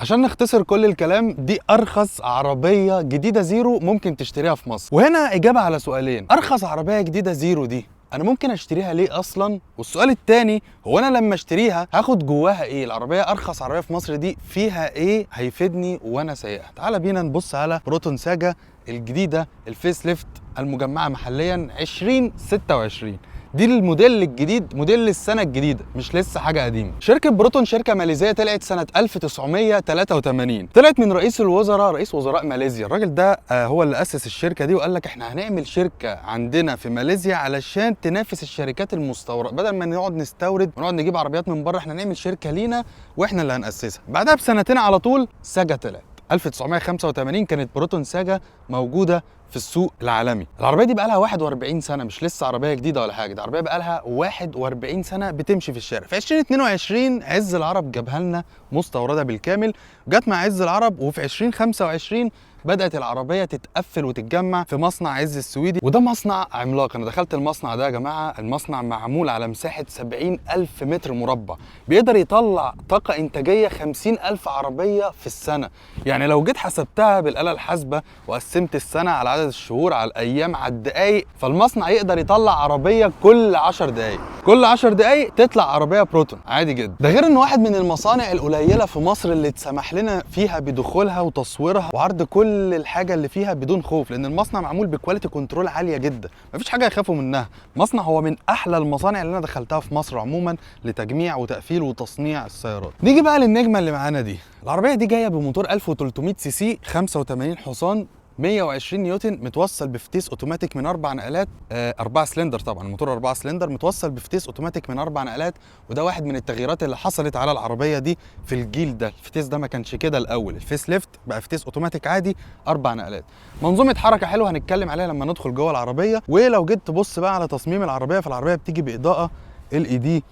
عشان نختصر كل الكلام، دي ارخص عربيه جديده زيرو ممكن تشتريها في مصر. وهنا اجابه على سؤالين: ارخص عربيه جديده زيرو دي انا ممكن اشتريها ليه اصلا؟ والسؤال التاني هو انا لما اشتريها هاخد جواها ايه؟ العربيه ارخص عربيه في مصر دي فيها ايه هيفيدني وانا سايقها؟ تعال بينا نبص على بروتون ساجا الجديده الفيس ليفت المجمعه محليا 2026. دي الموديل الجديد، موديل السنه الجديده، مش لسه حاجه قديمه. شركه بروتون شركه ماليزيه طلعت سنه 1983، طلعت من رئيس الوزراء، رئيس وزراء ماليزيا. الراجل ده هو اللي اسس الشركه دي وقال لك احنا هنعمل شركه عندنا في ماليزيا علشان تنافس الشركات المستورده، بدل ما نقعد نستورد ونقعد نجيب عربيات من بره، احنا نعمل شركه لينا واحنا اللي هناسسها. بعدها بسنتين على طول ساجا طلعت. 1985 كانت بروتون ساجا موجوده في السوق العالمي. العربيه دي بقى لها 41 سنه، مش لسه عربيه جديده ولا حاجه، دي عربيه بقى لها 41 سنه بتمشي في الشارع. في 2022 عز العرب جابها لنا مستورده بالكامل، جت مع عز العرب. وفي 2025 بدأت العربية تتقفل وتتجمع في مصنع عز السويدي، وده مصنع عملاق. أنا دخلت المصنع ده يا جماعة، المصنع معمول على مساحة 70,000 متر مربع، بيقدر يطلع طاقة إنتاجية 50,000 عربية في السنة. يعني لو جيت حسبتها بالآلة الحاسبة وقسمت السنة على عدد الشهور، على الأيام، على الدقايق، فالمصنع يقدر يطلع عربية كل 10 دقايق. كل 10 دقايق تطلع عربية بروتون عادي جدا. ده غير إنه واحد من المصانع القليلة في مصر اللي اتسمح لنا فيها بدخولها وتصويرها وعرض كل الحاجه اللي فيها بدون خوف، لان المصنع معمول بكواليتي كنترول عاليه جدا، مفيش حاجه يخافوا منها. مصنع هو من احلى المصانع اللي انا دخلتها في مصر عموما لتجميع وتقفيل وتصنيع السيارات. نيجي بقى للنجمه اللي معانا دي. العربيه دي جايه بموتور 1300 سي سي، 85 حصان، 120 نيوتن، متوصل بفتيس اوتوماتيك من 4 نقلات، 4 سلندر. طبعا الموتور 4 سلندر، متوصل بفتيس اوتوماتيك من 4 نقلات، وده واحد من التغييرات اللي حصلت على العربيه دي في الجيل ده. الفتيس ده ما كانش كده الاول، الفيس ليفت بقى فتيس اوتوماتيك عادي 4 نقلات. منظومه حركه حلوه هنتكلم عليها لما ندخل جوه العربيه. ولو جيت تبص بقى على تصميم العربيه، فالعربيه بتيجي باضاءه LED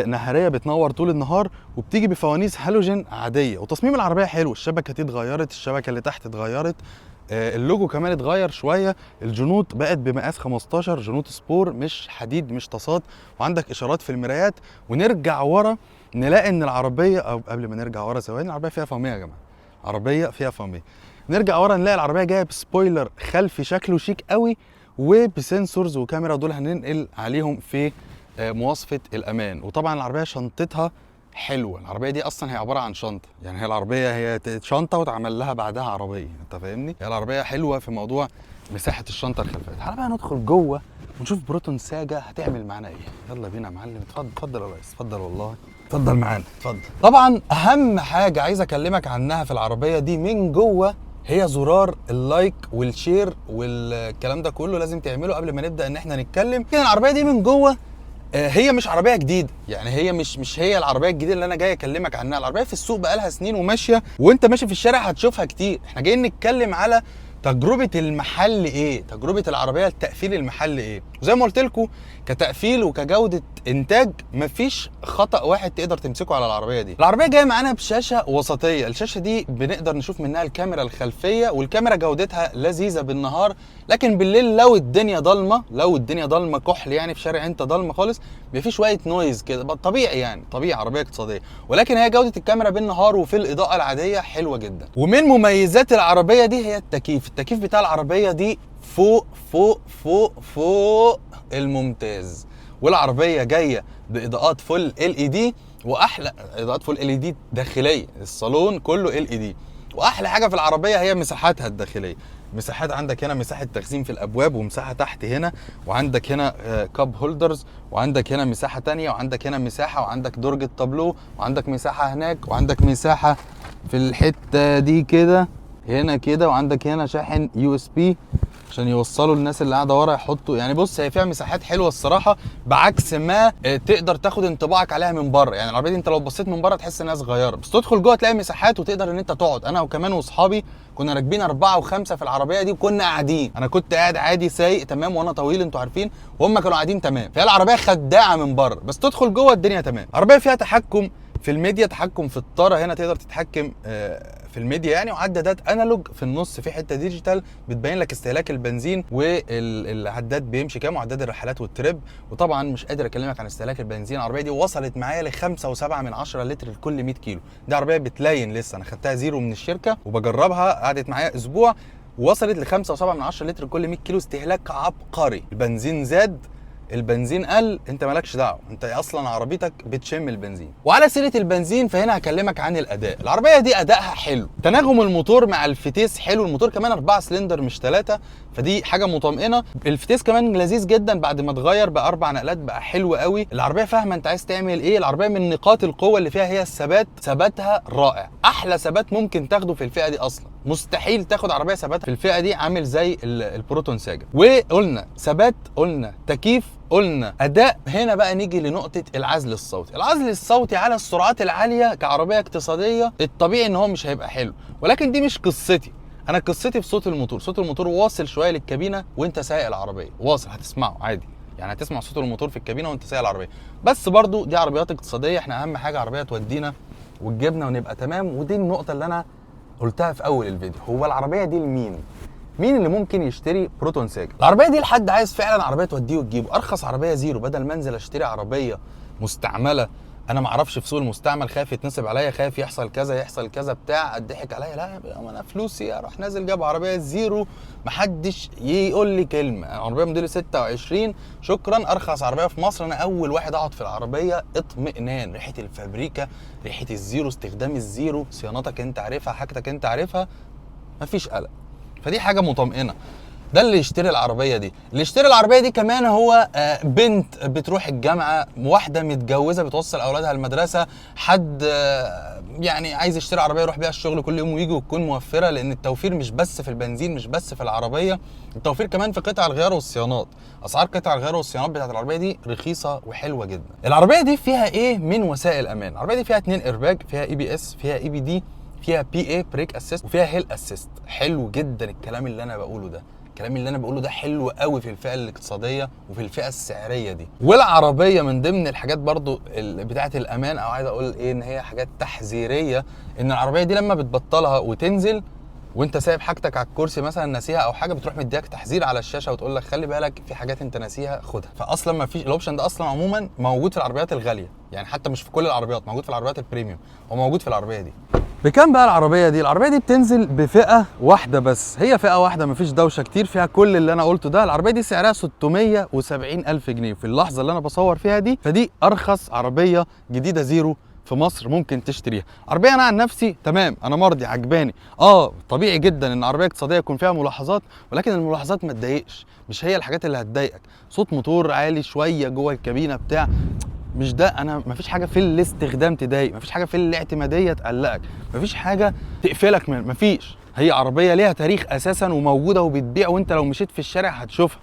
نهاريه بتنور طول النهار، وبتيجي بفوانيس هالوجين عاديه. وتصميم العربيه حلو، الشبكه دي اتغيرت، الشبكه اللي تحت اتغيرت، اللوجو كمان اتغير شويه، الجنوط بقت بمقاس 15، جنوط سبور مش حديد مش تصاد، وعندك اشارات في المرايات. ونرجع ورا نلاقي ان العربيه، او قبل ما نرجع ورا ثواني، العربيه فيها فاميه يا جماعه، العربيه فيها فاميه. نرجع ورا نلاقي العربيه جايه بسبويلر خلفي شكله شيك قوي، وبسنسورز وكاميرا، دول هننقل عليهم في مواصفه الامان. وطبعا العربيه شنطتها حلوه، العربيه دي اصلا هي عباره عن شنطه، يعني هي العربيه هي شنطه واتعمل لها بعدها عربيه، انت فاهمني؟ هي العربيه حلوه في موضوع مساحه الشنطه الخلفيه. تعالى بقى ندخل جوه ونشوف بروتون ساجا هتعمل معانا ايه. يلا بينا يا معلم، اتفضل يا ريس، اتفضل والله، اتفضل معانا، اتفضل. طبعا اهم حاجه عايز اكلمك عنها في العربيه دي من جوه هي زرار اللايك والشير والكلام ده كله، لازم تعمله قبل ما نبدا ان احنا نتكلم. كده العربيه دي من جوه هي مش عربيه جديده، يعني هي مش هي العربيه الجديده اللي انا جاي اكلمك عنها. العربيه في السوق بقالها سنين وماشيه، وانت ماشي في الشارع هتشوفها كتير. احنا جايين نتكلم على تجربه المحل ايه، تجربه العربيه التقفيل المحل ايه. وزي ما قلت لكم، كتقفيل وكجوده انتاج مفيش خطا واحد تقدر تمسكه على العربيه دي. العربيه جايه معانا بشاشه وسطيه، الشاشه دي بنقدر نشوف منها الكاميرا الخلفيه، والكاميرا جودتها لذيذه بالنهار، لكن بالليل لو الدنيا ضلمه، لو الدنيا ضلمه كحل يعني في شارع انت ضلمه خالص، بيبقى في شويه نويز كده طبيعي، يعني طبيعي عربيه اقتصاديه. ولكن هي جوده الكاميرا بالنهار وفي الاضاءه العاديه حلوه جدا. ومن مميزات العربيه دي هي التكييف. التكييف بتاع العربيه دي فوق فوق فوق فوق الممتاز. والعربيه جايه باضاءات فل LED، واحلى اضاءات فل LED داخليه، الصالون كله LED. واحلى حاجه في العربيه هي مساحاتها الداخليه. مساحات عندك هنا مساحه تخزين في الابواب، ومساحه تحت هنا، وعندك هنا كاب هولدرز، وعندك هنا مساحه تانية، وعندك هنا مساحه، وعندك درج التابلو، وعندك مساحه هناك، وعندك مساحه في الحته دي كده، هنا كده، وعندك هنا شاحن USB عشان يوصلوا الناس اللي قاعده ورا يحطوا. يعني بص، هي فيها مساحات حلوه الصراحه، بعكس ما تقدر تاخد انطباعك عليها من بره. يعني العربيه دي انت لو بصيت من بره تحس انها صغيره، بس تدخل جوه تلاقي مساحات وتقدر ان انت تقعد. انا وكمان واصحابي كنا راكبين 4 و5 في العربيه دي، وكنا قاعدين، انا كنت قاعد عادي سايق تمام وانا طويل انتوا عارفين، وهم كانوا قاعدين تمام. فهي العربيه خداعه من بره، بس تدخل جوه الدنيا تمام. العربيه فيها تحكم في الميديا، تحكم في الطاره هنا تقدر تتحكم في الميديا يعني، وعدادات انالوج في النص، في حته ديجيتال بتبين لك استهلاك البنزين والعداد بيمشي كام، وعداد الرحلات والتريب. وطبعا مش قادر اكلمك عن استهلاك البنزين. العربيه دي وصلت معايا ل 5.7 لتر لكل 100 كيلو. دي عربيه بتلين لسه، انا خدتها زيرو من الشركه وبجربها، قعدت معايا اسبوع وصلت ل 5.7 لتر لكل 100 كيلو. استهلاك عبقري. البنزين زاد، البنزين قل، انت مالكش دعوه، انت اصلا عربيتك بتشم البنزين. وعلى سيره البنزين فهنا هكلمك عن الاداء. العربيه دي ادائها حلو، تناغم الموتور مع الفتيس حلو. الموتور كمان 4 سلندر مش 3، فدي حاجه مطمئنه. الفتيس كمان لذيذ جدا بعد ما اتغير ب4 نقلات، بقى حلو قوي. العربيه فاهمه انت عايز تعمل ايه. العربيه من نقاط القوه اللي فيها هي الثبات، ثباتها رائع، احلى ثبات ممكن تاخده في الفئه دي. اصلا مستحيل تاخد عربيه ثباتها في الفئه دي عامل زي البروتون ساجا. وقلنا ثبات، قلنا تكييف، قلنا اداء. هنا بقى نيجي لنقطه العزل الصوتي. العزل الصوتي على السرعات العاليه كعربيه اقتصاديه الطبيعي ان هو مش هيبقى حلو، ولكن دي مش قصتي. انا قصتي في صوت الموتور. صوت الموتور واصل شويه للكابينه وانت سايق العربيه، واصل، هتسمعه عادي يعني، هتسمع صوت الموتور في الكابينه وانت سايق العربيه. بس برضو دي عربيات اقتصاديه، احنا اهم حاجه عربيه تودينا وتجيبنا ونبقى تمام. ودي النقطه اللي انا قلتها في اول الفيديو. هو العربيه دي لمين؟ مين اللي ممكن يشتري بروتون ساجا؟ العربيه دي لحد عايز فعلا عربيه توديه وتجيبه، ارخص عربيه زيرو، بدل ما انزل اشتري عربيه مستعمله انا ما اعرفش في سوق المستعمل، خايف يتنصب عليا، خايف يحصل كذا يحصل كذا بتاع، اتضحك عليا. لا انا فلوسي، اروح نازل جاب عربيه زيرو، محدش يقول لي كلمه. عربيه موديل 26 شكرا، ارخص عربيه في مصر. انا اول واحد اقعد في العربيه اطمئنان، ريحه الفابريكا، ريحه الزيرو، استخدام الزيرو، صيانتك انت عارفها، حاجتك انت عارفها، مفيش قلق. فدي حاجه مطمئنه. ده اللي يشتري العربيه دي. اللي يشتري العربيه دي كمان هو بنت بتروح الجامعه، واحده متجوزه بتوصل اولادها المدرسه، حد يعني عايز يشتري عربيه يروح بيها الشغل كل يوم ويجي، وتكون موفره. لان التوفير مش بس في البنزين، مش بس في العربيه، التوفير كمان في قطع الغيار والصيانات. اسعار قطع الغيار والصيانات بتاعت العربيه دي رخيصه وحلوه جدا. العربيه دي فيها ايه من وسائل امان؟ العربيه دي فيها 2 ايرباج، فيها ABS، فيها EBD، فيها PA بريك اسيست، وفيها هيل اسيست. حلو جدا الكلام اللي انا بقوله ده. الكلام اللي انا بقوله ده حلو قوي في الفئه الاقتصاديه وفي الفئه السعريه دي. والعربيه من ضمن الحاجات برضو بتاعه الامان، او عايز اقول ايه، ان هي حاجات تحذيريه. ان العربيه دي لما بتبطلها وتنزل وانت سايب حاجتك على الكرسي مثلا ناسيها او حاجه، بتروح مديك تحذير على الشاشه وتقول لك خلي بالك في حاجات انت ناسيها خدها. فاصلا ما فيش الاوبشن ده اصلا عموما موجود في العربيات الغاليه يعني، حتى مش في كل العربيات، موجود في العربيات البريميوم، وموجود في العربيه دي. بكام بقى العربيه دي؟ العربيه دي بتنزل بفئه واحده بس، هي فئه واحده، مفيش دوشه كتير فيها كل اللي انا قلته ده. العربيه دي سعرها 670 الف جنيه في اللحظه اللي انا بصور فيها دي. فدي ارخص عربيه جديده زيرو في مصر ممكن تشتريها. عربيه انا عن نفسي تمام، انا مرضي، عجباني. طبيعي جدا ان عربيه اقتصاديه يكون فيها ملاحظات، ولكن الملاحظات ما تضايقش، مش هي الحاجات اللي هتضايقك. صوت موتور عالي شويه جوه الكابينه بتاع، مش ده. انا مفيش حاجه في الاستخدام تضايق، مفيش حاجه في الاعتماديه تقلقك، مفيش حاجه تقفلك من، مفيش. هي عربيه ليها تاريخ اساسا وموجوده وبتبيع، وانت لو مشيت في الشارع هتشوفها.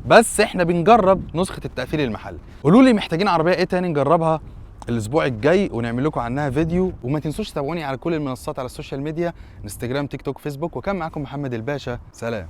بس احنا بنجرب نسخه التقفيل المحلي. قولوا لي محتاجين عربيه ايه تاني نجربها الاسبوع الجاي ونعمل لكم عنها فيديو. وما تنسوش تتابعوني على كل المنصات على السوشيال ميديا، انستجرام، تيك توك، فيسبوك. وكان معاكم محمد الباشا، سلام.